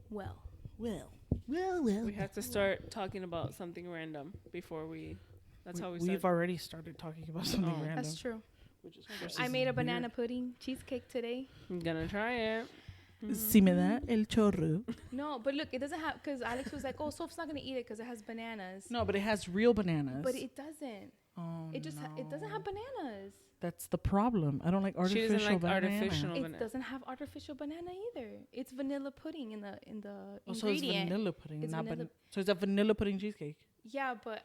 Well. We have to start talking about something random before we. That's how we start. We've already started talking about something random. That's true. Which I is made a weird. banana pudding cheesecake today. I'm gonna try it. Si me da el chorro. No, but look, it doesn't have, because Alex was like, oh, Soph's not going to eat it because it has bananas. No, but it has real bananas. But it doesn't. Oh, It just, it doesn't have bananas. That's the problem. I don't like She artificial doesn't like banana. artificial It banana. doesn't have artificial banana either. It's vanilla pudding in the Oh, so it's ingredient. vanilla pudding, It's not vanilla- so it's a vanilla pudding cheesecake. Yeah, but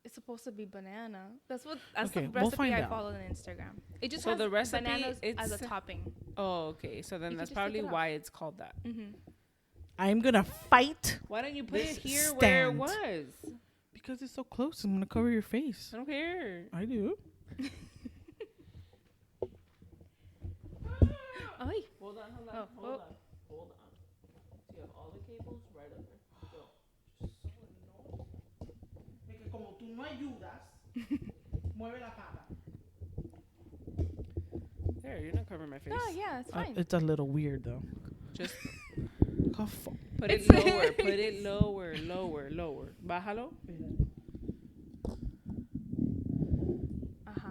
it's supposed to be banana. That's Okay, the we'll recipe find I out. followed on Instagram. It just So has the recipe, bananas as a it's- topping. Oh, okay. So then You that's could just take probably it off. why it's called that. Mm-hmm. I'm gonna fight Why don't you put This it here where it stand. was? because it's so close. I'm gonna cover your face. I don't care. I do. Ay. Hold on. Oh, Hold on. So you have all the cables right up there. Go. Como tú no ayudas, mueve la pata. There, you're not covering my face. Oh, yeah, it's fine. It's a little weird though. Just Put it lower. Put it lower. Bájalo. Uh-huh.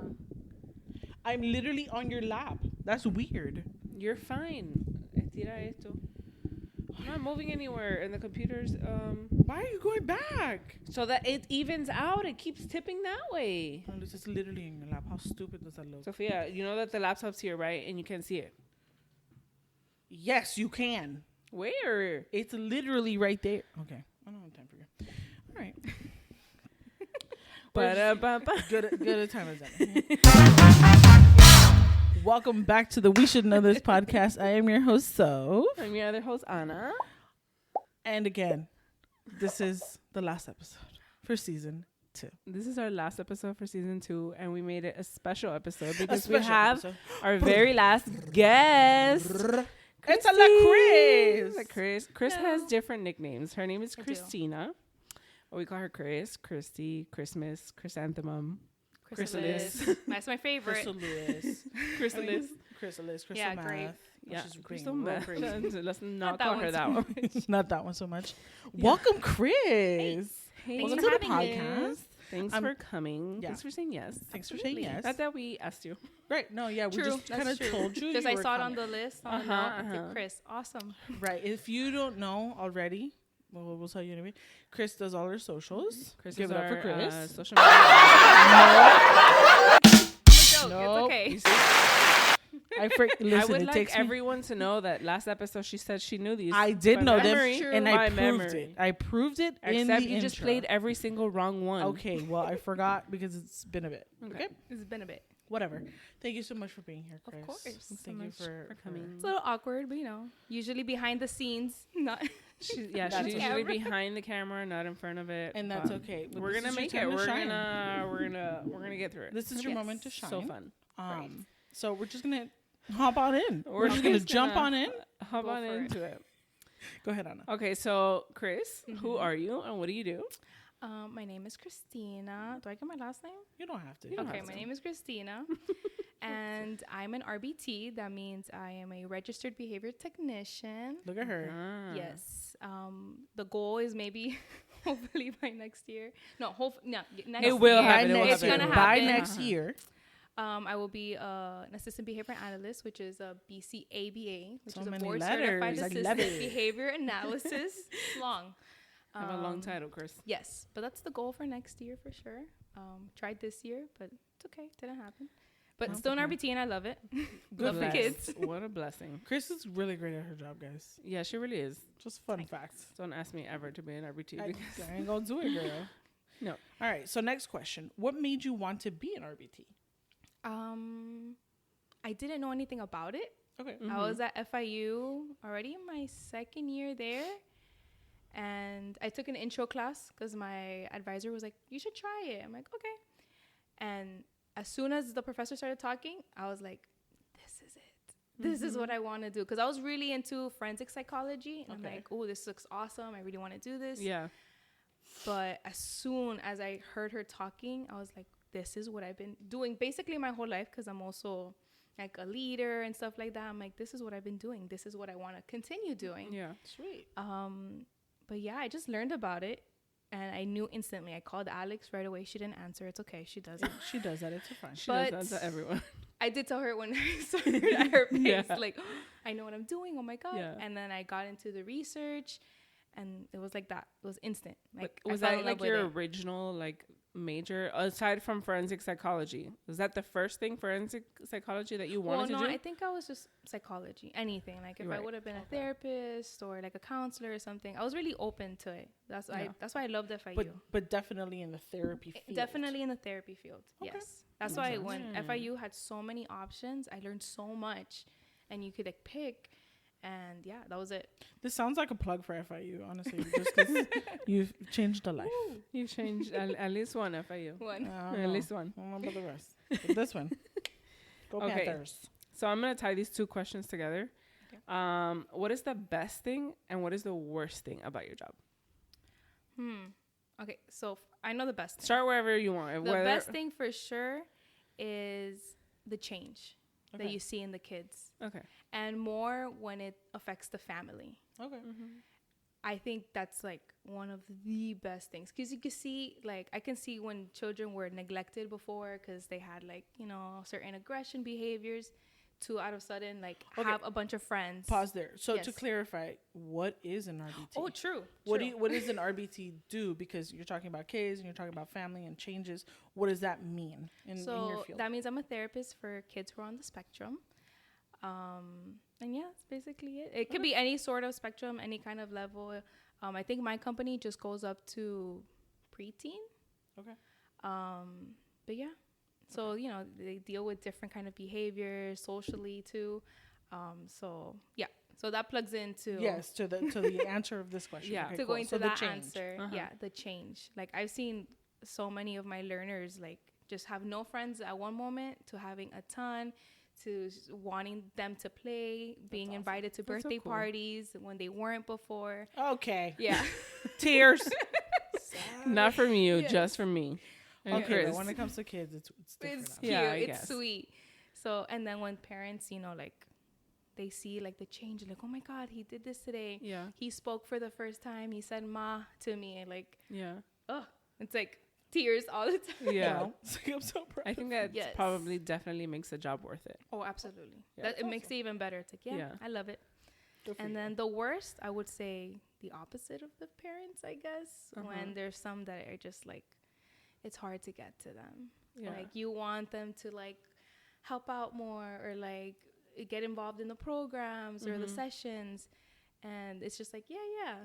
I'm literally on your lap. That's weird. You're fine. Estira esto. I'm not moving anywhere, and the computer's Why are you going back? so that it evens out. It keeps tipping that way. Oh, this is literally in your lap. How stupid does that look? Sophia, you know that the laptop's here, right? And you can see it. Yes, you can. Where? It's literally right there. Okay. I don't have time for you. All right. Ba-da-ba-ba. Good a time as that. Welcome back to the We Should Know This podcast. I am your host, So. I'm your other host, Anna. And again, this is the last episode for season 2. This is our last episode for season 2, and we made it a special episode because we special have episode. our very last guest. It's a la Chris. Chris has different nicknames. Her name is I do. Cristina. Or we call her Chris, Christy, Christmas, Chrysanthemum, Chrysalis. That's my favorite. Chrysalis. Chrysalis. Yeah, grape. Yeah, She's Crystal being real meth. crazy. Let's Not not that call one her so that one. Not that one so much. Welcome, Chris. Thanks Welcome for to the having me. podcast. Thanks for coming. yeah. Thanks for saying yes. Thanks for saying yes. Not that we asked you. Right. No, yeah, we True. just kind of told you. Because you I were saw it on coming. the list. On the Uh-huh, note. Okay, uh-huh. Chris, awesome. Right. If you don't know already, well, we'll tell you anyway. Chris does all her socials. Chris Give is it up for our, Chris. social media. Joke. Nope. It's okay. Listen, I would it like takes me. everyone to know that last episode she said she knew these. I did by know memory. them, True. and By I proved memory. it. I proved it in Except the you just intro. played every single wrong one. Okay, well, I forgot because it's been a bit. Okay, It's been a bit. whatever. Thank you so much for being here, Chris. Of course. Thank you for coming. It's a little awkward, but usually behind the scenes, not. She's That's usually camera. behind the camera, not in front of it. And that's but okay. But We're this gonna is your make time it. to We're shine. gonna get through it. This is your Yes. moment to shine. So fun. So we're just gonna hop on in. We're just gonna just jump gonna on in. Hop Go on for it. into it. Go ahead, Anna. Okay, so Chris, who are you and what do you do? My name is Cristina. Do I get my last name? You don't have to. You don't Okay, have my to. name is Cristina, and I'm an RBT. That means I am a registered behavior technician. Look at her. Ah. Yes. The goal is maybe, hopefully by next year. No, next It will year. happen. It will It's happen. gonna By happen. next year. I will be an assistant behavior analyst, which is a BCABA, which So is a many board letters. certified I love assistant it. behavior analysis. It's long. Have a long title, Chris. Yes, but that's the goal for next year for sure. Tried this year, but it's okay. Didn't happen. But That's still an okay. RBT, and I love it. Good Love the for kids. What a blessing. Chris is really great at her job, guys. Yeah, she really is. Just fun facts. Don't ask me ever to be an RBT. I because ain't gonna do it, girl. No. All right. So next question: what made you want to be an RBT? I didn't know anything about it. Okay. Mm-hmm. I was at FIU already in my second year there. And I took an intro class because my advisor was like, you should try it. I'm like, okay. And as soon as the professor started talking, I was like, this is it. This is what I want to do. Because I was really into forensic psychology. And I'm like, oh, this looks awesome. I really want to do this. Yeah. But as soon as I heard her talking, I was like, this is what I've been doing basically my whole life because I'm also like a leader and stuff like that. I'm like, this is what I've been doing. This is what I want to continue doing. Yeah. Sweet. But yeah, I just learned about it. And I knew instantly. I called Alex right away. She didn't answer. It's okay. She does it. She does that. It's fine. She does that to everyone. I did tell her when I started at her face, Yeah. like, I know what I'm doing. Oh my God. Yeah. And then I got into the research and it was like that. It was instant. Like, Was I fell that in like love your with it. original like major aside from forensic psychology? Was that the first thing, forensic psychology, that you wanted to do? I think I was just psychology, anything. Like if I Right. would have been a therapist or like a counselor or something, I was really open to it. That's why I loved FIU. But definitely in the therapy field. Definitely in the therapy field. Okay. Yes. That's Makes why sense. when FIU had so many options, I learned so much and you could like pick. And yeah, that was it. This sounds like a plug for FIU, honestly, just because you've changed a life. You changed at least one FIU. One. At least one. I don't know about the rest. But this one. Go Okay. Panthers. So I'm gonna tie these two questions together. Okay. What is the best thing and what is the worst thing about your job? Okay, so I know the best thing. Start wherever you want. The best thing for sure is the change that Okay. you see in the kids. Okay. And more when it affects the family. Okay. I think that's like one of the best things because you can see, like, I can see when children were neglected before because they had like, you know, certain aggression behaviors to out of sudden like have a bunch of friends. Pause there. So Yes. to clarify, what is an RBT? Oh, true. What does an RBT do? Because you're talking about kids and you're talking about family and changes. What does that mean in your field? That means I'm a therapist for kids who are on the spectrum. And yeah, that's basically it. It could be any sort of spectrum, any kind of level. I think my company just goes up to preteen. Okay. But yeah, so, you know, they deal with different kind of behaviors socially too. So yeah, so that plugs into Yes, to the answer of this question. Yeah. Okay, to cool. go into So the that change. answer. Yeah, the change. Like I've seen so many of my learners like just have no friends at one moment to having a ton, to wanting them to play, being awesome. invited to That's so birthday cool. parties when they weren't before. Okay. Yeah. Tears. Not from you, Yes. just from me. And Okay, Chris. but when it comes to kids, it's different. It's now. cute. Yeah, I It's guess. sweet. So, and then when parents, you know, like they see like the change, like, oh my God, he did this today. Yeah. He spoke for the first time. He said "ma" to me, and like, Yeah. oh, it's like tears all the time. Yeah. Well, it's like, I'm so proud. I think that Yes. probably definitely makes the job worth it. Oh, absolutely. Yeah. That it makes it even better. It's like, yeah, Yeah. I love it. Good for And you. then the worst, I would say the opposite of the parents, I guess, when there's some that are just like, it's hard to get to them. Yeah. Like you want them to like help out more or like get involved in the programs or the sessions. And it's just like, yeah.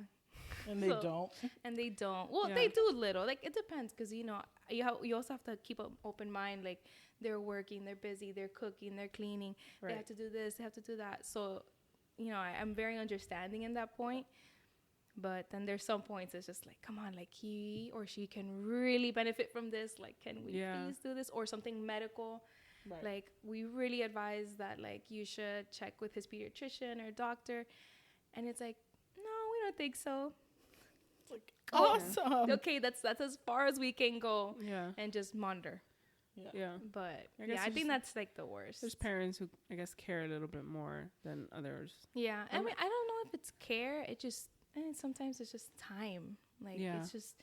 And they So- don't. And they don't. Well, Yeah. they do a little. Like it depends because, you know, you also have to keep an open mind. Like they're working, they're busy, they're cooking, they're cleaning. They have Right. to do this, they have to do that. So, you know, I'm very understanding in that point. But then there's some points it's just like, come on, like he or she can really benefit from this. Like, can we please do this? Or something medical. Right. Like, we really advise that, like, you should check with his pediatrician or doctor. And it's like, no, we don't think so. It's like, awesome. Okay, that's as far as we can go Yeah. and just monitor. Yeah. But, I guess I think that's, like, the worst. There's parents who, I guess, care a little bit more than others. Yeah. I mean, I don't know if it's care. It just, sometimes it's just time. Like, it's just,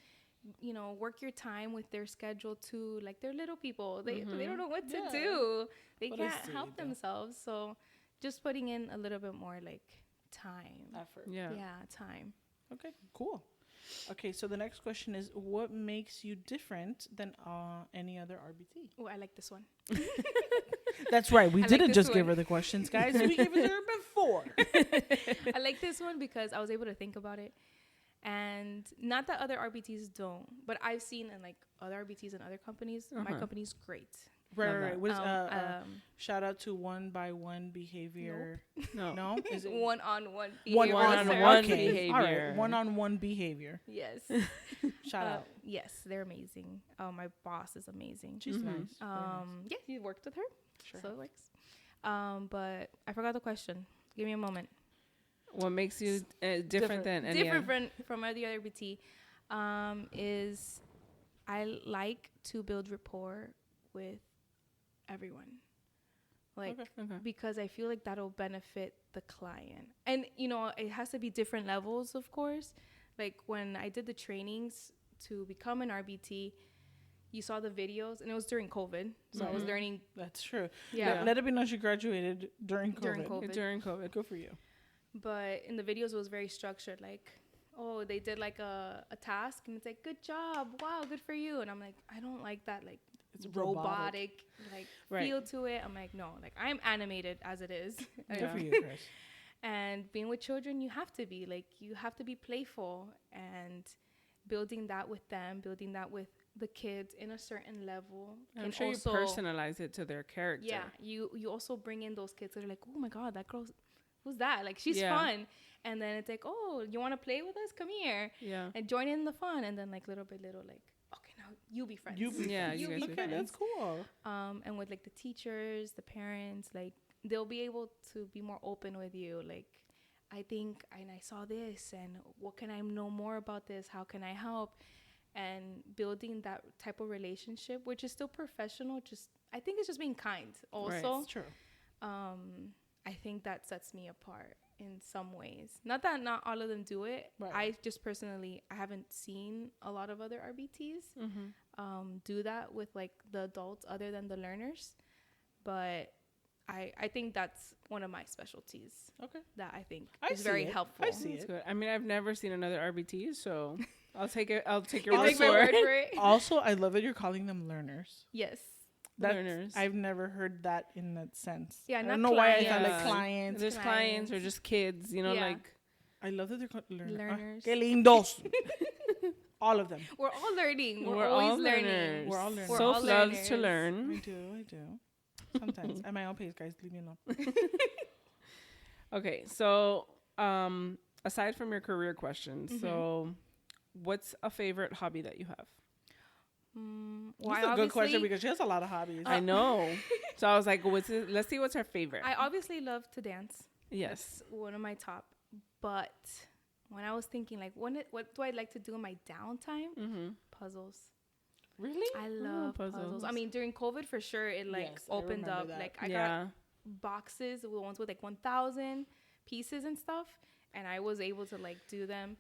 you know, work your time with their schedule too. Like, they're little people. They don't know what to do. They What else can't do help you do? themselves. So just putting in a little bit more, like, time. Effort. Yeah. Yeah, time. Okay, cool. Okay, so the next question is, what makes you different than any other RBT? Oh, I like this one. That's right. We I like didn't this just one. give her the questions, guys. We gave it to her before. I like this one because I was able to think about it. And not that other RBTs don't, but I've seen in like other RBTs and other companies, my company's great. Right. What is, shout out to one by one behavior. No. No? Is it One-on-one One-on-one behavior. Okay. All right. behavior. One-on-one behavior. Yes. Shout out. Yes, they're amazing. My boss is amazing. She's nice. Very Yeah, you worked with her, Sure. so it works. But I forgot the question. Give me a moment. What makes you different than any other? Different from any other BT is I like to build rapport with everyone. Like, Okay. because I feel like that'll benefit the client. And, you know, it has to be different levels, of course. Like, when I did the trainings to become an RBT, you saw the videos, and it was during COVID. So I was learning. That's true. Yeah. Let it be known she graduated during COVID. During COVID. Good for you. But in the videos, it was very structured. Like, oh, they did like a task, and it's like, good job. Wow, good for you. And I'm like, I don't like that. Like, It's robotic like Right. feel to it. I'm like, no, like I'm animated as it is. Good for you, Chris. And being with children, you have to be like, you have to be playful, and building that with them, building that with the kids in a certain level. I'm and sure you also, personalize it to their character. yeah, you also bring in those kids that are like, oh my God, that girl's, who's that? Like, she's Yeah. fun. And then it's like, oh, you want to play with us? Come here. Yeah. And join in the fun. And then like little by little, like, okay, now you be friends. Yeah, you you guys be be Okay, friends. that's cool. And with like the teachers, the parents, like they'll be able to be more open with you. Like, I think, and I saw this, and what can I know more about this? How can I help? And building that type of relationship, which is still professional. Just, I think it's just being kind. Also, It's true. I think that sets me apart in some ways. Not that not all of them do it. Right. I just personally, I haven't seen a lot of other RBTs do that with like the adults other than the learners. But I think that's one of my specialties Okay. that I think I is see very it. helpful. I see That's it. good. I mean, I've never seen another RBT, so I'll take it. I'll take your You word take my for word it. for it? Also, I love that you're calling them learners. Yes. Learners. I've never heard that in that sense. Yeah, I not don't know why I thought clients. like clients. There's clients or just kids, you know, Yeah. like I love that they're called learners. Learners. Que lindos. All of them. We're all learning. We're, we're always all learning. learners. We're all learners. We're Soph all loves to learners. learn. I do. Sometimes. At my own pace, guys. Leave me alone. Okay, so aside from your career questions, so what's a favorite hobby that you have? Well, That's a good question because she has a lot of hobbies. I know. So I was like, let's see what's her favorite. I obviously love to dance. Yes. That's one of my top. But when I was thinking, like, what do I like to do in my downtime? Puzzles. Really? I love puzzles. puzzles. I mean, during COVID, for sure, it like Yes, I opened remember up. that. Like, I Yeah. got boxes, the ones with like 1,000 pieces and stuff, and I was able to like do them.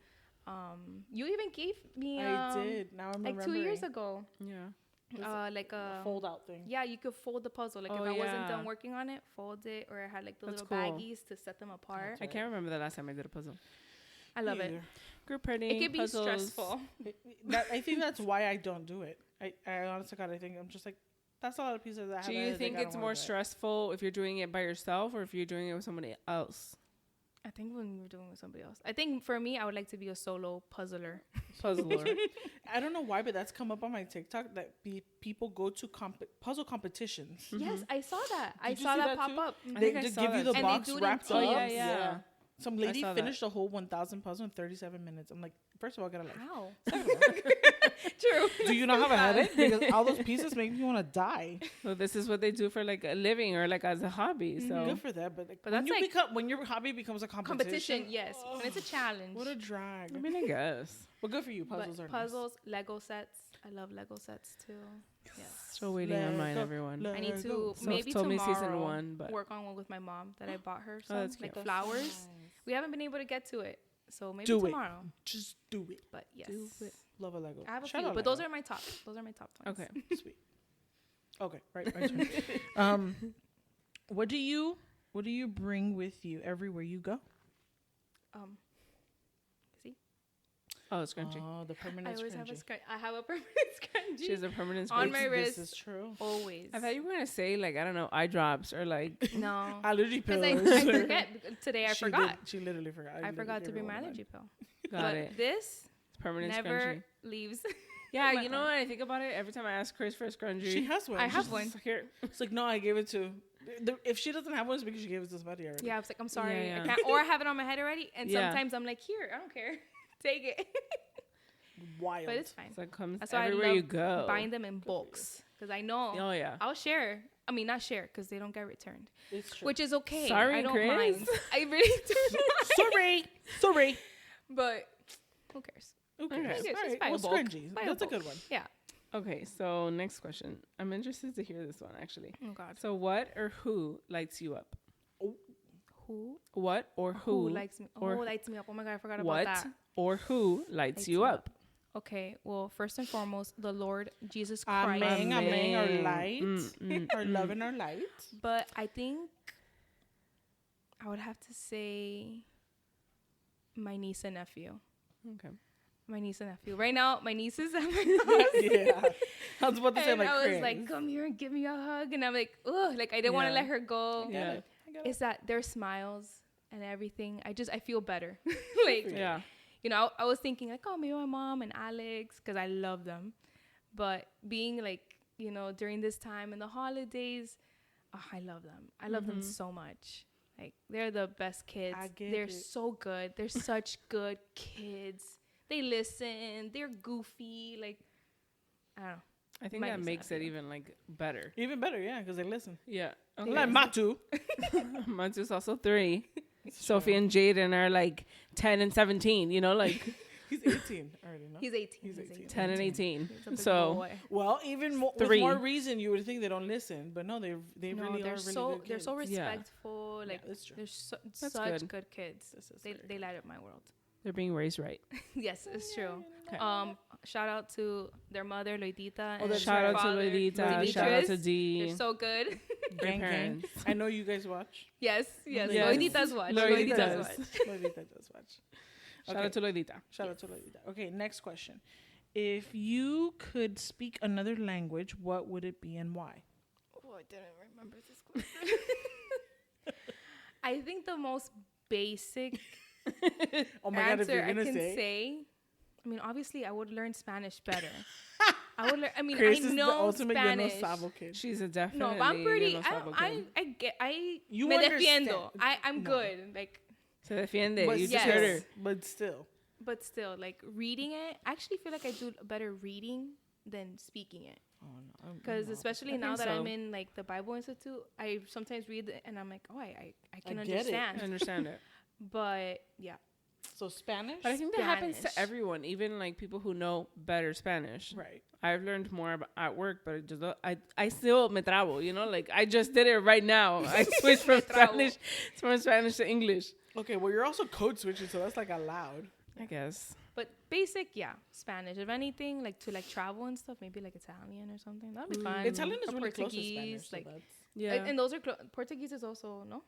You even gave me I did. Now I'm like 2 years ago, Yeah. like a fold out thing. yeah, you could fold the puzzle. Like, Oh, if I wasn't yeah. done working on it, fold it, or I had like the That's little cool. baggies to set them apart. I can't remember the last time I did a puzzle. I love it. Either. Group printing, It could be puzzles. stressful. I think that's why I don't do it. I honestly, God, I think I'm just like, that's a lot of pieces. Do you think it's more stressful if you're doing it by yourself or if you're doing it with somebody else? I think when you're doing it with somebody else. I think for me, I would like to be a solo puzzler. Puzzler. I don't know why, but that's come up on my TikTok that people go to puzzle competitions. Yes, I saw that. I Did you saw see that that pop too? up. I They think I just saw give you that the too. And they box do it in wrapped teams. up. Oh, yeah. Some lady saw that. finished a whole 1,000 puzzle in 37 minutes. I'm like, first of all, I gotta like, How? true. Do you not have a headache? Because all those pieces make me want to die. So this is what they do for like a living or like as a hobby. So Good for that, but, like, But when that's you like- when your hobby becomes a Competition, yes. And it's a challenge. What a drag. I mean, I guess. Well, good for you. Puzzles But are puzzles, Lego sets. I love Lego sets too. Yes. Still waiting on mine, Lego, everyone. I need to So maybe told me tomorrow season 1, but work on one with my mom that I bought her some that's like cute. flowers. We haven't been able to get to it, so maybe Do it. tomorrow. Just do it. But yes, Do it. Love a Lego. I have a Shout few, out but Lego. those are my top. Those are my top ones. okay. Sweet. Okay, right. What do you bring with you everywhere you go? See, Oh, it's scrunchy. Oh, the I permanent always have a scrunchie. I have a permanent scrunchie She has a permanent on scrunchie. my wrist. This is true. Always. I thought you were gonna say like I don't know eye drops or like No, Allergy because pills. I forget. Today I She forgot. did- She literally forgot. I forgot to bring my allergy pill. got But it. this It's permanent never scrunchie. leaves. Yeah, my you know what? I think about it every time I ask Chris for a scrunchie. She has one. I have She's one. just Here. It's like, no, I gave it to. If she doesn't have one, it's because she gave it to somebody already. Yeah, I was like, I'm sorry, Yeah, I yeah. can't, or I have it on my head already. And Yeah. sometimes I'm like, here, I don't care, take it. Wild. But it's fine. So it comes That's why everywhere I love you go. buying them in bulks because I know Oh yeah. I'll share. I mean, not share because they don't get returned, It's true. which is okay. Sorry, I don't Chris. mind. I really don't mind. Sorry. But who cares? Okay. Okay. It's All right. buy a Well, bulk. scrunchies. Buy a That's a bulk. good one. Yeah. Okay, so next question. I'm interested to hear this one, actually. Oh, God. So what or who lights you up? Who? What or who likes me? or Who lights me up? Oh, my God, I forgot about what that. or who lights Lights you me up? Okay, well, first and foremost, the Lord Jesus Christ. Amen, amen. Our light. Our love mm. and our light. But I think I would have to say my niece and nephew. Okay. My niece and nephew. Right now, my niece is at my house. Yeah. I was about to say, And like, I was Chris. like, come here and give me a hug. And I'm like, ugh, like I didn't want to Yeah. let her go. Yeah. It's that their smiles and everything. I feel better. Like, Yeah. you know, I was thinking like, oh, maybe my mom and Alex, because I love them. But being like, you know, during this time and the holidays, oh, I love them. I love them so much. Like, they're the best kids. I get They're it. so good. They're such good kids. They listen. They're goofy. Like, I don't know. I think My that niece makes and it nephew. even like better. Even better, yeah, because they listen. Yeah. Like Matu. Mantu's also 3. Sophie and Jaden are like 10 and 17, you know, like He's 18 already, no? He's 18. He's 18. 10 and 18. He's a big So boy. Well, even with 3. more reason, you would think they don't listen, but no, they No, really they're are really so good they're so kids. Yeah. respectful. Like, that's true. they're such good. good kids. This is They very light up my world. they're being raised right. Yes, it's true. Okay. Shout out to their mother, Loidita. Oh, and that's Shout their out to father, Lolita. Demetrius. Shout out to D. They're so good. Great Gang, gang. parents. I know you guys watch. Yes, yes. Yes. Loidita's watch. Lolita Loidita's does. watch. Lolita does watch. Shout Okay. out to Lolita. Shout out to Lolita. Okay, next question. If you could speak another language, what would it be and why? Oh, I didn't remember this question. I think the most basic Oh my god, if answer you're I gonna can say, say, I mean, obviously, I would learn Spanish better. I would learn. I mean, Chris I is the know ultimate yo no Spanish. sabo kid. She's a definitely. No, but I'm pretty. yo no sabo kid. I You me understand. defiendo. I'm No. good. Like, Se defiende. But You yes. just heard her. But still, but still, like reading it, I actually feel like I do better reading than speaking it. oh no, Because no. especially I now think that so. I'm in like the Bible Institute, I sometimes read it and I'm like, oh, I can I get it. understand. I understand it. But yeah, So Spanish, But I think that happens to Spanish. everyone, even like people who know better Spanish. right? I've learned more at work, but it just I still me trabo, you know, like I just did it right now. I switched from Spanish to English. Okay, well you're also code switching, so that's like allowed. I guess. but basic, yeah, Spanish. If anything, like to like travel and stuff, maybe like Italian or something. That'd be fun. Italian is Or really close to Portuguese, Spanish. So like, that's, Yeah, and those are Portuguese is also no.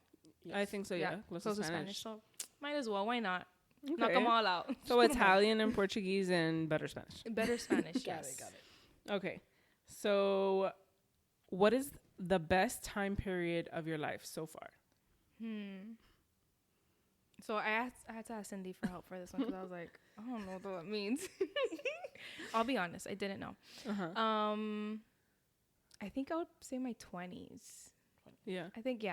I think so. Yeah, close to Spanish. So might as well. Why not? Okay. Knock them all out. So Italian and Portuguese and better Spanish. Better Spanish. got Yes. it, got it. Okay, so what is the best time period of your life so far? So I had to ask Cindy for help for this one because I was like, I don't know what that means. I'll be honest, I didn't know. Uh-huh. I think I would say my 20s. Yeah. I think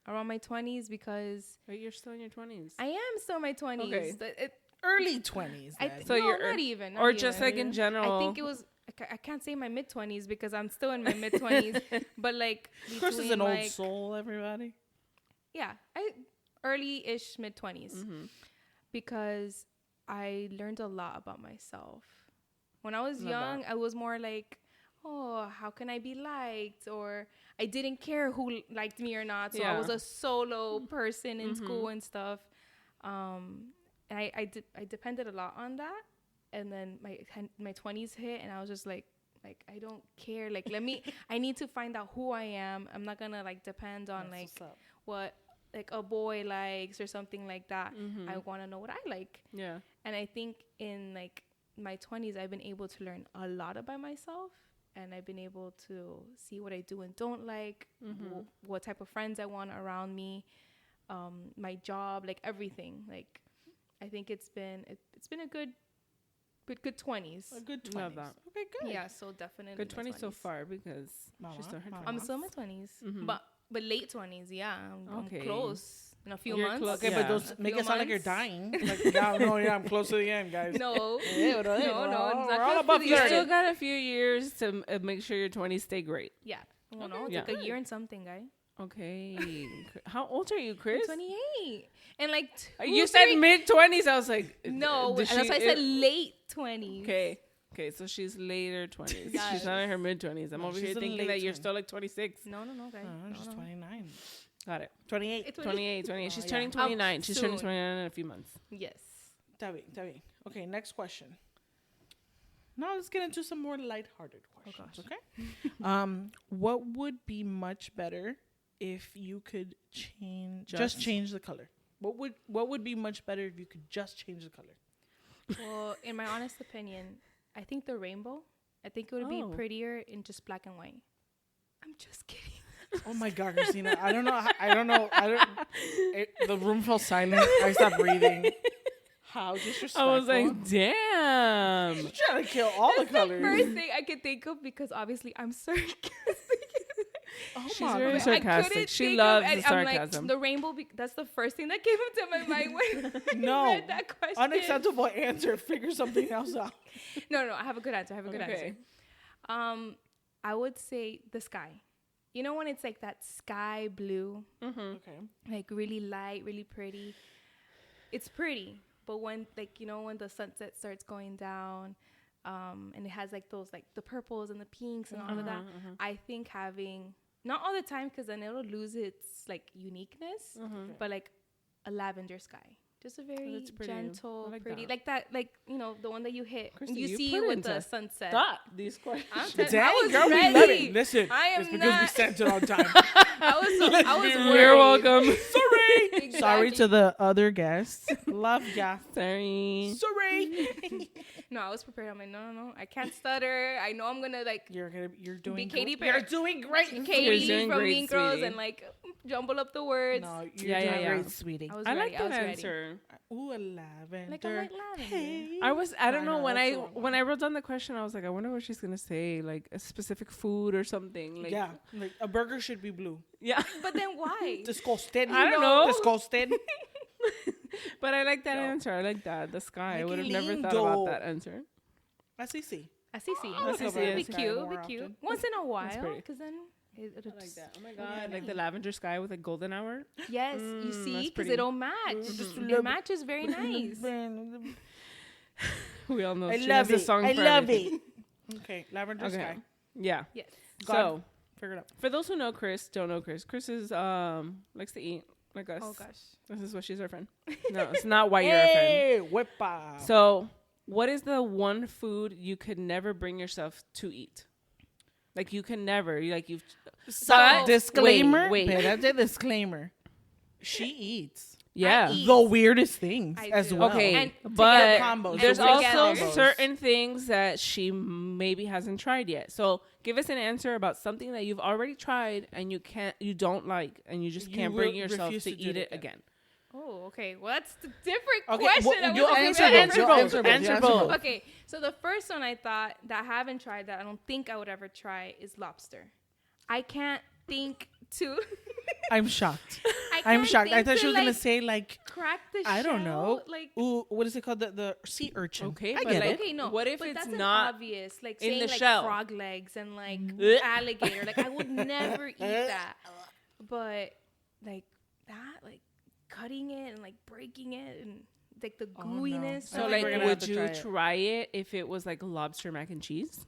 around my 20s because Wait, you're still in your 20s. I am still in my 20s. Okay. Early 20s. So So you're not even, or not just even. like in general. I think it was. I can't say my mid 20s because I'm still in my mid 20s. But like, Chris is between, an old like, soul, everybody. Yeah, early-ish mid 20s because I learned a lot about myself. When I was Love young, that. I was more like, oh, how can I be liked? Or I didn't care who liked me or not. So I Yeah. was a solo person in school and stuff. And I depended a lot on that. And then my 20s hit and I was just like I don't care. Like, I need to find out who I am. I'm not gonna like depend on That's like what's up. what like a boy likes or something like that. I want to know what I like. Yeah. And I think in like my 20s, I've been able to learn a lot about myself, and I've been able to see what I do and don't like, what type of friends I want around me, my job, like everything. Like, I think it's been a good 20s. A good 20s. Love that. Okay, good. Yeah, so definitely Good my 20s so 20s. far because she's still in her I'm 20s. still in my 20s, but late 20s. Yeah, I'm Okay. close. In a few You're months. close. Okay, Yeah. but those A make few it sound like you're months. dying. Like, yeah, I'm close to the end, guys. No, No, no, no. It's not we're all close above to the You end. still got a few years to make sure your 20s stay great. Yeah. Well, no, it's Yeah. like a year and something, guy. Okay. How old are you, I'm Chris? 28. And like You said mid 20s. I was like, no, did that's why I she- said late 20s. Okay. Okay, so she's later 20s. Yes. She's not in her mid-20s. I'm No, over she's here in thinking late that you're 20s. still like 26. No, guys. She's 29. Got it. 28. 28. She's Oh, turning yeah. 29. She's turning Soon. 29 in a few months. Yes. Está bien. Okay, next question. Now let's get into some more lighthearted questions, gosh. okay? What would be much better if you could just change the color? What would be much better if you could just change the color? Well, in my honest opinion, I think the rainbow. I think it would be prettier in just black and white. I'm just kidding. Oh my God, Cristina! I don't know. The room fell silent. I stopped breathing. How disrespectful! I was like, damn. You're trying to kill all the colors. First thing I could think of, because obviously I'm sarcastic. Oh She's my very God. sarcastic. She loves the I'm sarcasm. like, the rainbow. That's the first thing that came into my mind when I No. read that question. Unacceptable answer. Figure something else out. No. I have a good answer. Okay. I would say the sky. You know when it's like that sky blue, Okay. like really light, really pretty. It's pretty, but when when the sunset starts going down, and it has like those like the purples and the pinks and all of that, I think having not all the time because then it'll lose its like uniqueness, but like a lavender sky. Just a very that's pretty. gentle, I like pretty, that. like that, like the one that you hit. Christy, you you see put with into the sunset. Stop these questions. Dang, I was girl, we ready. love it. Listen, I am it's because we not- sent it on time. I was You're worried. You're welcome. Sorry. Exactly. Sorry to the other guests. Love ya. Sorry. Sorry. No, I was prepared. I'm like, no. I can't stutter. I know I'm gonna like You're doing be Katy great. You're Perry. doing great. Katie doing from great, Mean Girls sweetie. and like jumble up the words. No, you're Yeah, doing yeah. great, sweetie. I was I ready. like I was that ready. answer. Ooh, a lavender. Like I'm like lavender. Hey. I don't know, know, when that's I the wrong when I wrote down the question, I was like, I wonder what she's gonna say, like a specific food or something. Like, Yeah, like a burger should be blue. yeah. But then why? Disgusted. I don't know. Disgusted. But I like that No. answer. I like that. The sky. I Make would have it never thought lindo. about that answer. Así sí. Así sí. I would Así go sí, by the Be así sky cute. more Be cute. often. Once in a while, pretty. because then it's Oh my god, like the lavender sky with a golden hour. yes, you see, that's because pretty. it'll match. Just a It little matches very nice. We all know I she love has a it. song I for love everything. it. Okay, lavender Okay. sky. Yeah. Yes. So Figure it out. for those who know Chris, don't know Chris. Chris is likes to eat like us. Oh gosh. This is why she's our friend. No, it's not why you're a friend. Hey, whippa. So, what is the one food you could never bring yourself to eat? Like you can never. You've. So- disclaimer. Wait. Espérate, disclaimer. She eats Yeah. eat. the weirdest things I as do. well. Okay, And but together combos. there's The weird also combos. certain things that she maybe hasn't tried yet. So give us an answer about something that you've already tried and you don't like, and you just You can't will bring yourself refuse to to do eat it it again. Oh, okay. Well, that's a different Okay, question. well, I you'll wasn't answer prepared both. for You'll that. answer both. Answer You answer both. both. Okay, so the first one I thought that I haven't tried that I don't think I would ever try is lobster. I can't think to. I'm shocked. I I'm can't shocked. I think thought to, she was gonna like, say like crack the I don't shell, know. like Ooh, what is it called? The sea urchin. Okay, I but get like- it. okay, no. What if but it's that's not obvious? Like in saying the like shell? frog legs and like Ugh. alligator. Like I would never eat that. But like that, like cutting it and like breaking it and like the Oh, no. gooiness. So I of think we're like, gonna it. have would to you try it. try it if it was like lobster mac and cheese?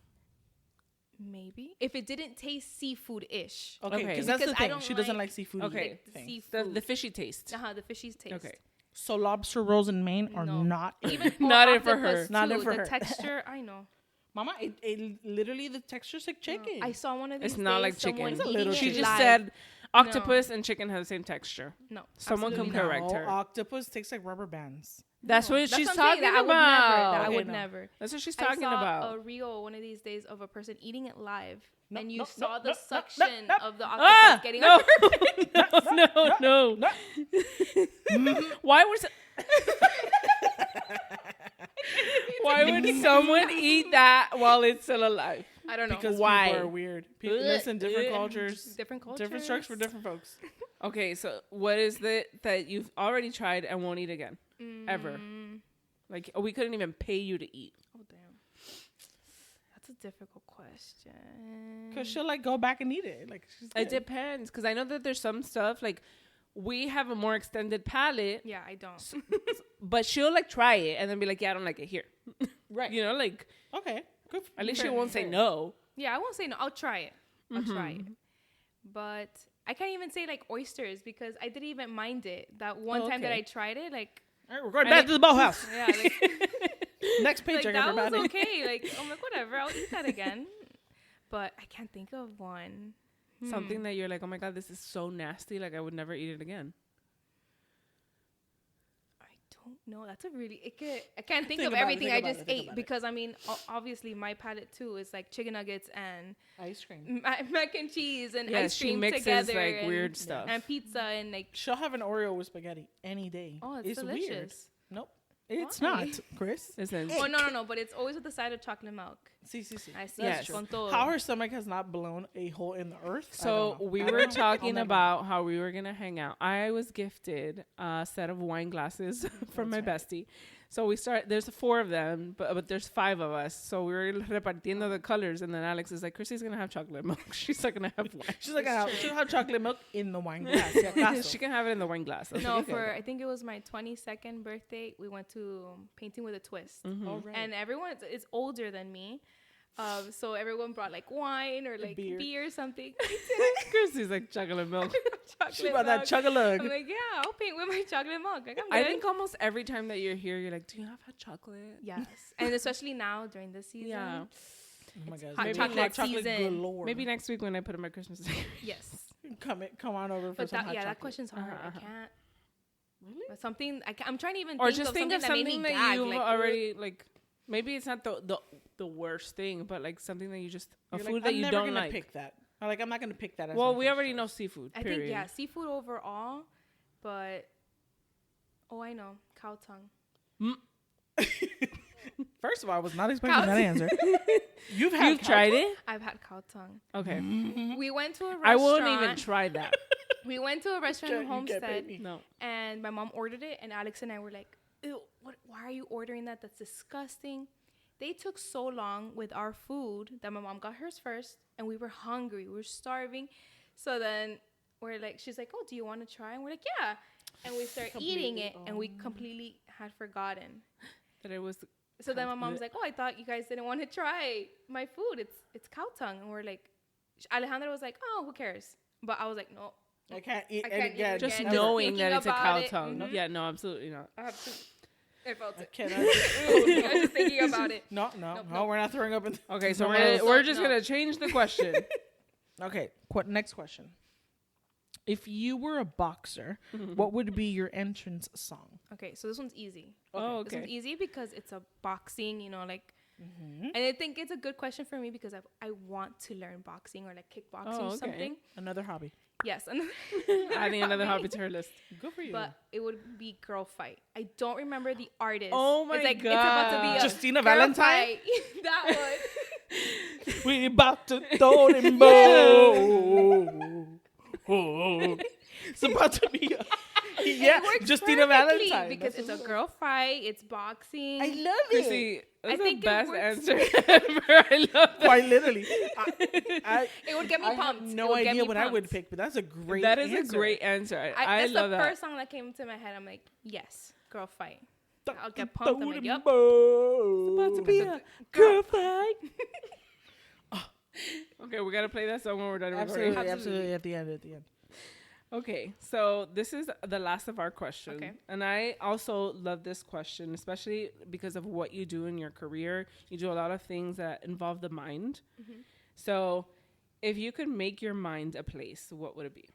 Maybe if it didn't taste seafood-ish. Okay, Okay. because that's the Because I thing. don't She doesn't like- like seafood. Okay. Like the thing. seafood. The fishy taste. The fishy's taste. Okay. So lobster rolls in Maine are No. not Even Not or it for her. octopus, Not too. it for the her. texture, I know. Mama, it literally the texture's like chicken. I saw one of these. It's not days, like chicken. someone It's a eating little it She chicken. just live. said octopus and chicken have the same texture. No. Someone absolutely can not. correct her. Octopus tastes like rubber bands. That's No. what she's I'm saying, talking that about. I Okay, would no. never. That's what she's I talking saw about. a reel one of these days of a person eating it live, No, and you no, saw no, the no, suction no, of the Ah, octopus getting no. up. no. Why was Why would someone eat that while it's still alive? I don't know. Because Why? people are weird. People, listen, different Ugh. cultures, Different cultures. different strokes for different folks. Okay, so what is it that you've already tried and won't eat again? Ever? Like, we couldn't even pay you to eat. Oh damn. That's a difficult question. Because she'll like go back and eat it. Like she's It good. depends, because I know that there's some stuff, like, we have a more extended palate, Yeah, I don't. but she'll, like, try it and then be like, yeah, I don't like it here. Right. You know, like Okay. Good. at least you won't say no. Yeah, I won't say no. I'll try it. I'll try it. But I can't even say like oysters because I didn't even mind it. That one time that I tried it, like All right, we're going back to the boathouse. yeah, like, Next like paycheck, that everybody. was okay. Like I'm like whatever, I'll eat that again. But I can't think of one. Something that you're like, oh my God, this is so nasty. Like I would never eat it again. I don't know. That's a really. I can't think of everything I just ate because I mean, obviously my palate too is like chicken nuggets and Ice cream. mac and cheese and Yeah, ice she cream mixes together like and, weird stuff. and pizza and like. She'll have an Oreo with spaghetti any day. Oh, it's weird. delicious. Nope. It's Why? not, Chris. Listen, Oh no! But it's always with the side of chocolate milk. See. I see. Yes. Con todo. How her stomach has not blown a hole in the earth. so we were talking about how we were gonna hang out. I was gifted a set of wine glasses from my bestie. So we start. There's 4 of them, but there's 5 of us. So we were repartiendo the colors, and then Alex is like, "Chrissy's gonna have chocolate milk. She's not gonna have wine. She's like, she'll have chocolate milk in the wine glass. She can have it in the wine glass." I was No, like, okay. I think it was my 22nd birthday. We went to Painting with a Twist, and everyone is older than me. So everyone brought like wine or like beer or something. Chrissy's like chocolate milk. She brought that chug-a-lug. I'm like, yeah, I'll paint with my chocolate milk. Like, I think almost every time that you're here, you're like, "Do you have hot chocolate?" yes, and especially now during this season. Yeah. Oh my God. Hot Maybe chocolate chocolate season. galore. Maybe next week when I put in my Christmas tree. Yes. Come on over for But some hot chocolate. that question's hard. I can't. Really? But something I'm trying to even Or think just of think of something something that, made that me gag, you've like, already like. Maybe it's not the worst thing, but like something that you just You're food like, that I'm you never don't gonna like. pick that. I'm not gonna pick that. As Well, my we first already choice. know seafood. I Period. think seafood overall, but I know cow tongue. First of all, I was not expecting that answer. You've tried it? I've had cow tongue. Okay. We went to a restaurant. I won't even try that. We went to a restaurant in Homestead, No. and my mom ordered it, and Alex and I were like, "Ew, why are you ordering that? That's disgusting." They took so long with our food that my mom got hers first, and we were hungry. We were starving. So then we're like, she's like, "Oh, do you want to try?" And we're like, "Yeah." And we start eating it, and we completely had forgotten. That it was. So then my mom's like, "Oh, I thought you guys didn't want to try my food. It's cow tongue." And we're like, Alejandra was like, "Oh, who cares?" But I was like, "No, I can't eat I it can't eat again. it Just again. knowing that it's a Thinking cow about it. tongue. Mhm. Yeah, no, absolutely not. I have to." I felt I it. cannot. I was just thinking about it. No, we're not throwing up. Okay, so No. we're just gonna change the question. Okay, next question. If you were a boxer, what would be your entrance song? Okay, so this one's easy. Oh, This okay. one's easy because it's a boxing, like, and I think it's a good question for me because I want to learn boxing or like kickboxing or okay. something. Another hobby. Yes, Adding another hobby to her list. Good for you. but it would be Girl Fight. I don't remember the artist. Oh my it's like, It's about to be a Justina Girl Valentine? Fight. That one. We about to throw them bow. It's about to be It works Justina perfectly Valentine. because it's a girl fight. It's boxing. I love it. Chrissy, that's the think it best works. answer ever. I love that. Quite literally. It would get me I pumped. have It no would get idea me what I would pumped. pick, but that's a great That is answer. a great answer. I That's love the that. first song that came to my head. I'm like, yes, Girl Fight. I'll get pumped. I'm like, yep. About to be a girl fight. Okay, we gotta play that song when we're done Absolutely, recording. absolutely. At the end. Okay, so this is the last of our questions. Okay. And I also love this question, especially because of what you do in your career. You do a lot of things that involve the mind. Mm-hmm. So if you could make your mind a place, what would it be?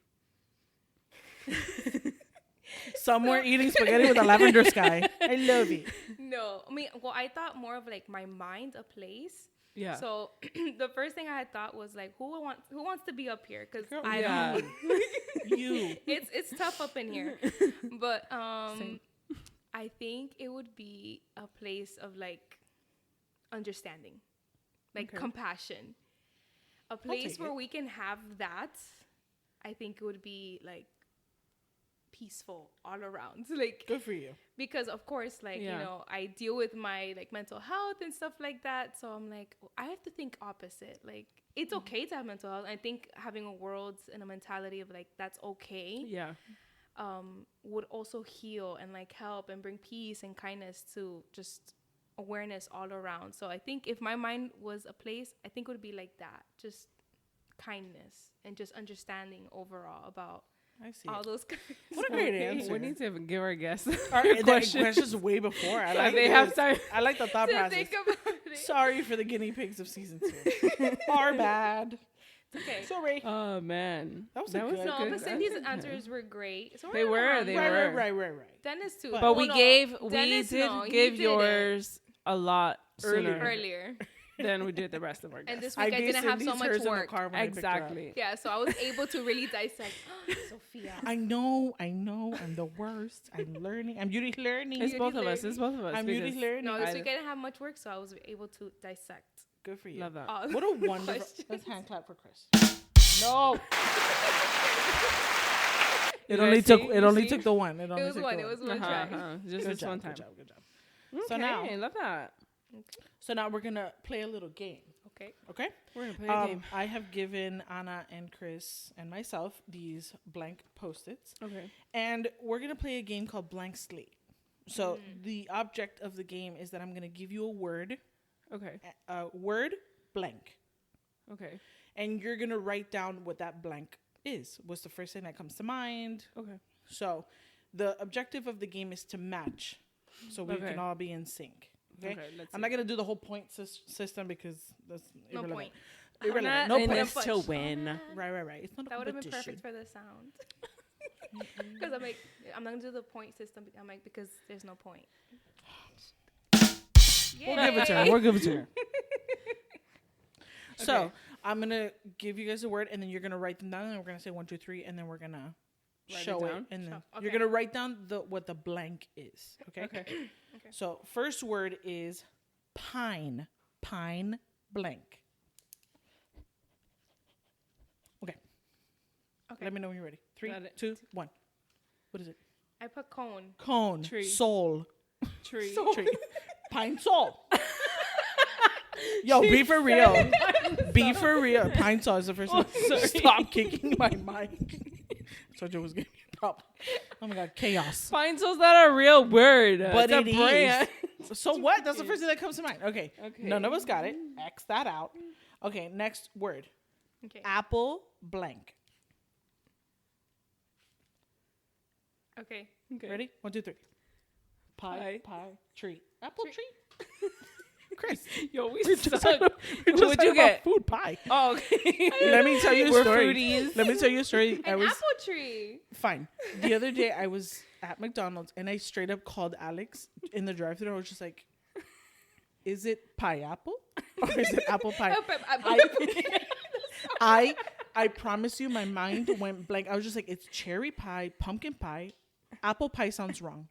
Somewhere eating spaghetti with a lavender sky. I love it. No, I mean, well, I thought more of like my mind, a place. Yeah. So the first thing I had thought was like, who wants to be up here? Because yeah. You. it's tough up in here. But Same. I think it would be a place of like understanding, like Okay. compassion. A place take where it. we can have that. I think it would be like peaceful all around. Like, Good for you. because of course, like, Yeah. I deal with my like mental health and stuff like that. So I'm like, I have to think opposite. Like, it's okay to have mental health. I think having a world and a mentality of like, that's okay, Yeah. would also heal and like help and bring peace and kindness to just awareness all around. So I think if my mind was a place, I think it would be like that. Just kindness and just understanding overall about I see all it. those kinds. What a great answer. We need to give our guests That questions. question's way before. I like They this. have time. I like the thought to process. think about it. Sorry for the guinea pigs of season 2. Our bad. Okay. Sorry. Oh man, That was a good- No, good but Cindy's answer. answers were great. So They we're were, around they there. were. Right. Dennis too. But But we no, did Dennis, no, he give did it. yours a lot sooner earlier. than we did the rest of our And guests. this week I gave didn't have so Cindy's much hers in the work. car when I picked her up. Exactly. Yeah, so I was able to really dissect. Sophia. I know. I'm the worst. I'm learning. I'm beauty learning. It's both of us. It's both of us. I'm beauty because learning. No, this I- week I didn't have much work, so I was able to dissect. Good for you. Love that. all What a the wonderful. questions. Let's hand clap for Chris. No. You It only guys took. see? It You only see? took the one. It was one. It was one Uh-huh, try. Just Good this job, one time. Good job. Okay, So now- love that. So now we're gonna play a little game. Okay. Okay. We're gonna play a game. I have given Anna and Chris and myself these blank Post-its, Okay. and we're gonna play a game called Blank Slate. So the object of the game is that I'm gonna give you a word, Okay. blank, Okay. and you're gonna write down what that blank is. What's the first thing that comes to mind? Okay. So the objective of the game is to match, so we Okay. can all be in sync. Okay. Let's I'm not gonna do the whole point system because that's No irrelevant. point. Irrelevant. No No point point. to win. Right. It's not That a would have been competition. perfect for the sound. Because I'm like, I'm not gonna do the point system. I'm like, because there's no point. We'll give it to her. We'll give it to her. So Okay. I'm gonna give you guys a word, and then you're gonna write them down, and we're gonna say 1, 2, 3, and then we're gonna Write it show it, down? and then Okay. you're gonna write down what the blank is. Okay. Okay. So first word is pine. Pine blank. Okay. Okay. Let me know when you're ready. 3, Got it. 2, 1. What is it? I put cone. Cone. Tree. Soul. Tree. Tree. Pine sol. Yo, be for real. Be for real. Pine sol is the first one. Stop kicking my mic. Soja was getting me a problem. Oh my god, chaos. Pine soul's not a real word. But it's it a brand. is. So what? That's the first thing that comes to mind. Okay. Okay. None of us got it. X that out. Okay, next word. Okay. Apple blank. Okay. Okay. Ready? 1, 2, 3. Pie. Tree. Apple tree. Chris. Yo, we Just suck. talking What'd you about get? Food pie. Oh, okay. Let me tell you a We're story. foodies. Let me tell you a story. An apple tree. Fine. The other day I was at McDonald's and I straight up called Alex in the drive-thru. I was just like, "Is it pineapple or is it apple pie?" I promise you, my mind went blank. I was just like, "It's cherry pie, pumpkin pie, apple pie sounds wrong."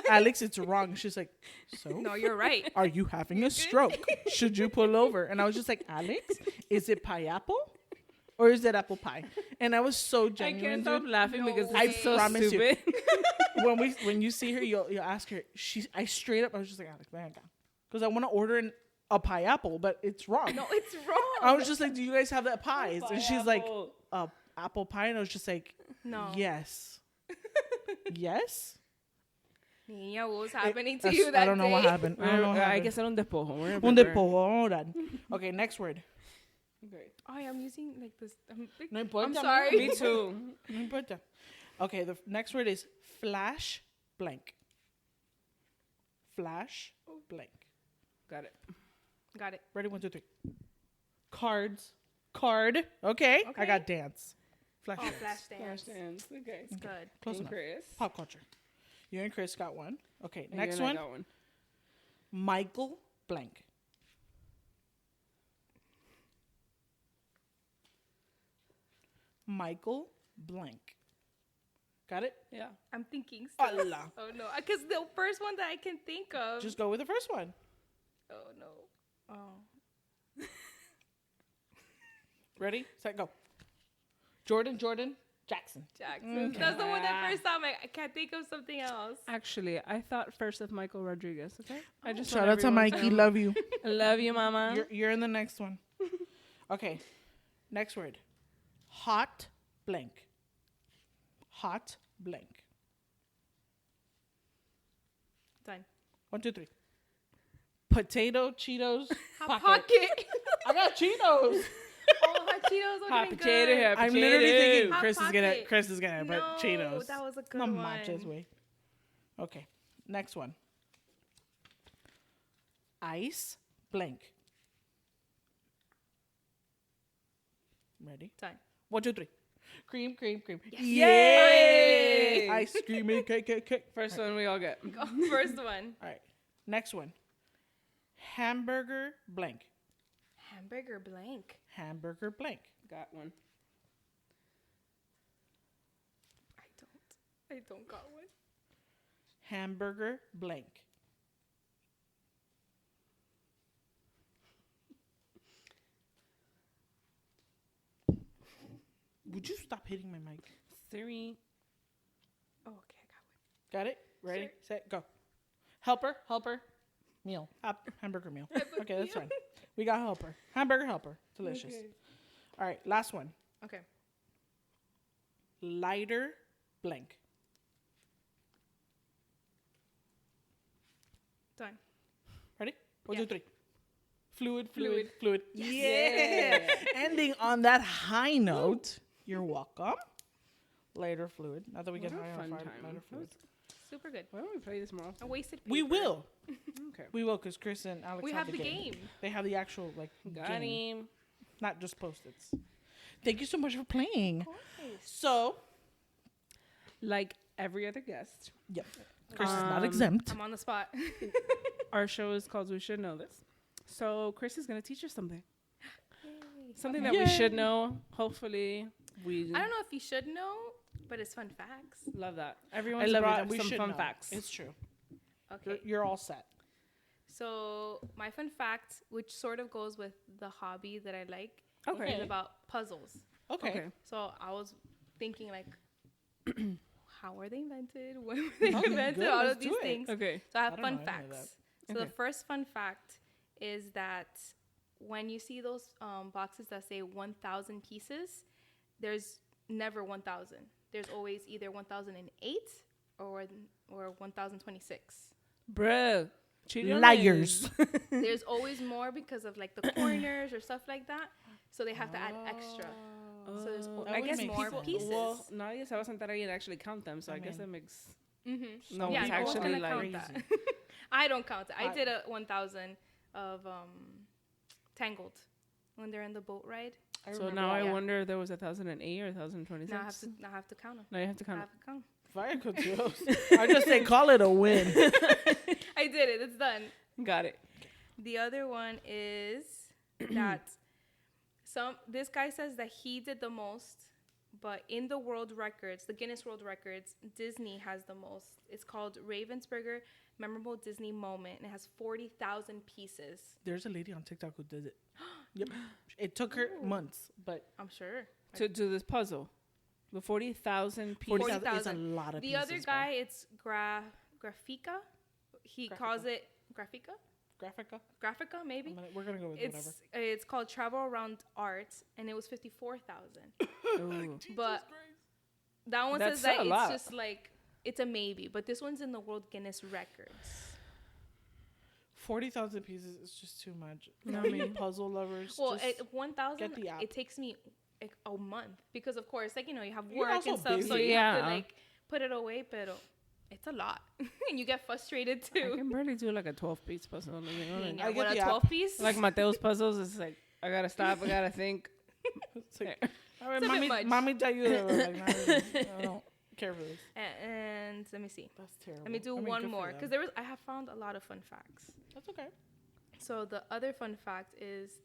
Alex, it's wrong. She's like, "So? No, you're right. Are you having a stroke? Should you pull over?" And I was just like, "Alex, is it pineapple or is it apple pie?" And I was so I genuine. can't stop dude. laughing No because way. it's so promise you. stupid. When you see her, you'll ask her. I straight up. I was just like, "Alex, venga," because I want to order a pineapple, but it's wrong. No, it's wrong. I was just like, "Do you guys have that pies?" And she's like, Pineapple. "Apple pie," and I was just like, No. "Yes, yes." Niña, what was happening to That's- you that I don't know what day? happened. I don't know what I happened. guess era un despojo. We're Un prepared. despojo. Hold on. Okay, next word. Okay. Oh, I'm using like this. No importa. I'm mija. sorry. Me too. No importa. Okay, the next word is flash blank. Flash blank. Got it. Got it. Ready? 1, 2, 3. Cards. Card. Okay. I Okay. got dance. Flash Oh, dance. flash Flash dance. dance. Okay. It's good. Close And enough. Chris. Pop culture. You and Chris got one. Okay, And next you and I one. got one. Michael blank. Michael blank. Got it? Yeah. I'm thinking. Still. Allah. Oh no, because the first one that I can think of. Just go with the first one. Oh no. Oh. Ready? Set, go. Jordan Jackson. Jackson. Okay. That's the one that first time I can't think of something else. Actually, I thought first of Michael Rodriguez. Okay. I just Shout want out to everyone Mikey. Love you. I love you, Mama. You're in the next one. Okay. Next word. Hot blank. Hot blank. Done. 1, 2, 3. Potato Cheetos Hot pocket. Pocket. I got Cheetos. Oh, hot Cheetos would Hot have been potato, good. hot I'm literally thinking Hot Chris is gonna Pocket. put No, Cheetos. that was a good No one. manches, way. Okay, next one. Ice blank. Ready? Time. 1, 2, 3. Cream. Yes. Yay! Ice cream and cake. First one we all get. Go. First one. All right. Next one. Hamburger blank. Hamburger blank. Hamburger blank. Got one. I don't got one. Hamburger blank. Would you stop hitting my mic? 3. Oh, okay, I got one. Got it? Ready, Sure. set, go. Helper, meal. Hamburger meal. Okay, that's fine. We got helper. Hamburger helper. Delicious. Okay. All right, last one. Okay. Lighter blank. Done. Ready? One, Yeah. two, three. Fluid. Yes. Yeah. Ending on that high note. You're welcome. Lighter fluid. Not that we get What a high on fun fire. time. Lighter fluid. Super good. Why don't we play this more I often? wasted paper. We will. Okay. We will, because Chris and Alex We have the game. They have the actual, Got game. him. Not just Post-its. Thank you so much for playing. So, Like every other guest, yep. Chris is not Um, exempt. I'm on the spot. our show is called We Should Know This. So Chris is going to teach us something. Something that we Yay. should know. Hopefully, we I don't know if you should know, but it's fun facts. love that. I Everyone's love it. brought We some should fun know. facts. It's true. Okay. You're all set. So my fun fact, which sort of goes with the hobby that I like, Okay. is about puzzles. Okay. So I was thinking like, how were they invented? When were they Okay, invented? good. All Let's of these do it. things. Okay. So I have I don't fun know any of facts. that. So the Okay. first fun fact is that when you see those boxes that say 1,000 pieces, there's never 1,000. There's always either 1,008 or 1,026. Bruh. Liars. There's always more because of like the corners or stuff like that. So they have to add extra. So there's That I would guess make more sense. pieces. Well, nadie se va a sentar ahí and actually count them, so I guess that mean, makes Mm-hmm. no Yeah, one's no one's actually gonna like count that. I don't count it. I did a 1,000 of Tangled when they're in the boat ride. So now I Yeah. wonder if there was 1,008 or 1,026. Now I have to count them. Now you have to I count. have to count. Very good, Dios. I just say call it a win. I did it. It's done. Got it. The other one is that this guy says that he did the most, but in the world records, the Guinness World Records, Disney has the most. It's called Ravensburger Memorable Disney Moment, and it has 40,000 pieces. There's a lady on TikTok who did it. Yep. It took her months, but I'm sure. To do this puzzle. The 40,000 pieces. 40,000 is a 40,000. lot of The pieces. other guy, it's Grafica. He calls it Grafica? Graphica? Grafica, maybe? We're going to go with whatever. It's called Travel Around Art, and it was 54,000. Ooh. But that one That's says that a it's lot. just like, it's a maybe. But this one's in the World Guinness Records. 40,000 pieces is just too much. No, I I mean, mean- puzzle lovers. Well, just 1,000, get the app. it takes me like a month. Because, of course, like, you know, you have You're work also and stuff. So busy. you have to, Yeah. like, put it away. Pero it's a lot. And you get frustrated, I too. can barely do like a 12-piece puzzle. Like, you know, like, Yeah, I get what, a the app. 12-piece? like Mateo's puzzles, it's like, I gotta stop, I gotta think. it's like, all It's a right, bit much. mommy tell you that. Like, not really. I don't care for this. And let me see. That's terrible. Let me do I mean, one good for more. them. Because I have found a lot of fun facts. That's okay. So the other fun fact is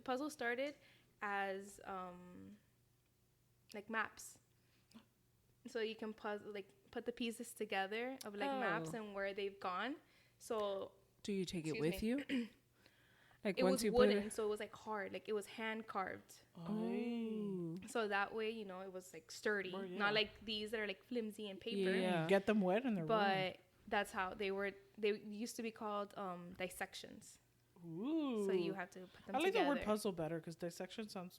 puzzle started as like maps. So you can put the pieces together of like maps Oh. and where they've gone. So Do you take it Excuse with me. you? Like it once was you wooden, put it. so it was like hard, like it was hand carved. Oh. So that way, you know, it was like sturdy, Well, yeah. not like these that are like flimsy and paper. Yeah. Get them wet and they're But that's how they were. They used to be called dissections. Ooh. So you have to put them I like together. the word puzzle better because dissection sounds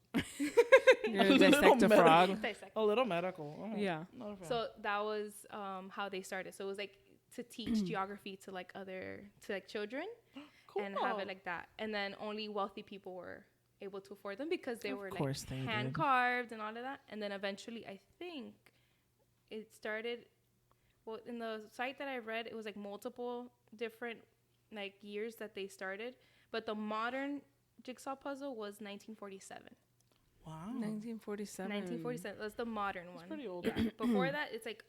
You're A gonna little dissect a meta. frog. Dissect. a little medical. Oh, Yeah. not a fan. So that was how they started. So it was like to teach geography to like children, and have it like that. And then only wealthy people were able to afford them because they were like hand carved and all of that. And then eventually, I think it started. Well, in the site that I read, it was like multiple different like years that they started, but the modern jigsaw puzzle was 1947. Wow. 1947. 1947. That's the modern one. It's pretty old. Yeah. Before that, it's like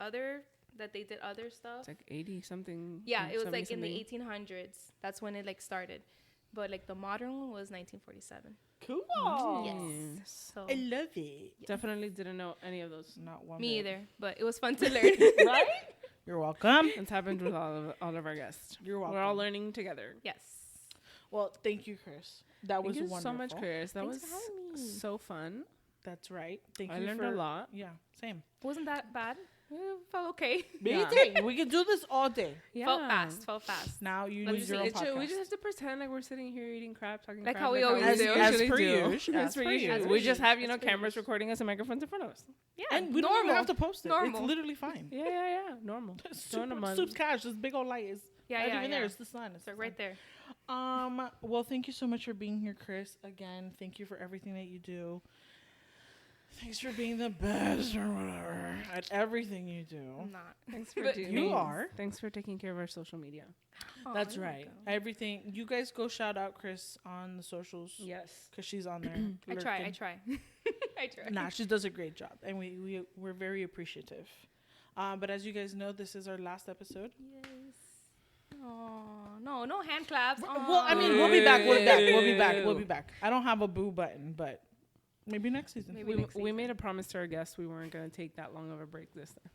that they did other stuff. It's like 80 something. Yeah, it was like in the 1800s. That's when it like started. But like the modern one was 1947. Cool. Yes. So I love it. yes. Definitely didn't know any of those. Not one. Me bit. either, but it was fun to learn. Right? You're welcome. It's happened with all of our guests. You're welcome. We're all learning together. Yes. Well, thank you, Chris. That was Thank you wonderful. so much, Chris. That Thanks for was having me. so fun. That's right. Thank I you. learned a lot. Yeah, same. Wasn't that bad? It felt okay. Yeah. We can do this all day. Yeah. Felt fast. Now you Let's use your own see. podcast. We just have to pretend like we're sitting here eating crap, talking Like crap. how we always do. As usually per do. usual. As per usual. As We per just have, usual. cameras recording us and microphones in front of us. Yeah. And we don't even have to post it. Normal. It's literally fine. Yeah. Normal. Soup's cash. This big old light is not even there. It's the sun. It's So the right sun. there. Well, thank you so much for being here, Chris. Again, thank you for everything that you do. Thanks for being the best or whatever at everything you do. I'm not. Thanks for But doing. you are. Thanks for taking care of our social media. That's you're right. welcome. Everything. You guys go shout out Chris on the socials. Yes. Because she's on there. I try. lurking. I try. Nah, she does a great job. And we're very appreciative. But as you guys know, this is our last episode. Yes. Oh, no hand claps. Well, I mean, we'll be back. We'll be back. I don't have a boo button, but maybe next season. Maybe We made a promise to our guests we weren't going to take that long of a break this time.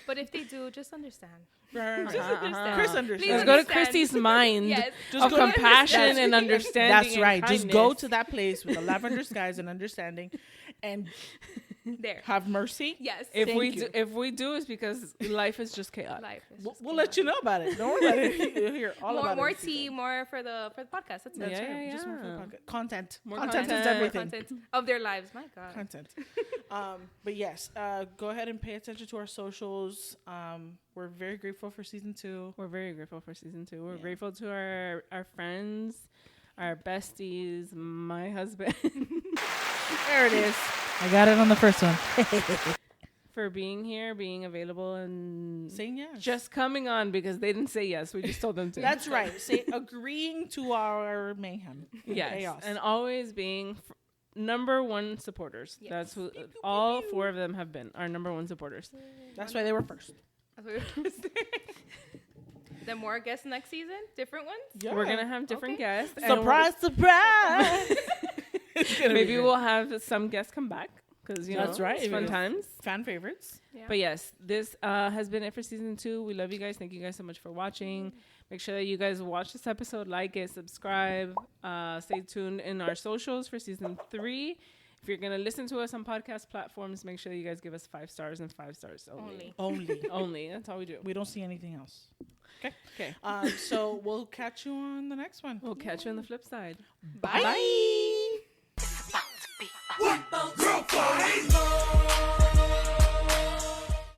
But if they do, just understand. Just understand. Chris Please understands. Let's go to understand. Christy's mind Yes. of go to- compassion That's- and understanding. That's and right. Just go kindness. to that place with the lavender skies and understanding, and There. have mercy. Yes. If Thank we you. if we do, it's because life is just chaotic. Life is We'll, just we'll let you know about it. Don't worry about it. You'll hear all more about more it. tea, more for the podcast. That's it. That's Yeah, right. Just more for the yeah. podcast. Content. More Content is content. everything. Content of their lives. My God. Content. But yes, go ahead and pay attention to our socials. We're very grateful for season 2. We're very grateful for season 2. We're Yeah. grateful to our friends, our besties, my husband, There it is. I got it on the first one. for being here, being available, and Saying yes. just coming on because they didn't say yes. We just told them to. That's right. Say agreeing to our mayhem. Yes, Chaos. and always being number one supporters. Yes. That's who all 4 of them have been our number one supporters. That's why they were first. That's what we were saying. Then more guests next season, different ones. Yeah. We're gonna have different Okay. guests. and Surprise, surprise. It's gonna be maybe good. we'll have some guests come back because That's right. it's If fun it's- times. fan favorites. Yeah. But yes, this has been it for season 2. We love you guys. Thank you guys so much for watching. Make sure that you guys watch this episode, like it, subscribe. Stay tuned in our socials for season 3. If you're gonna listen to us on podcast platforms, make sure that you guys give us 5 stars and 5 stars only. Only. That's all we do. We don't see anything else. Okay. So we'll catch you on the next one. We'll catch you on the flip side. Bye.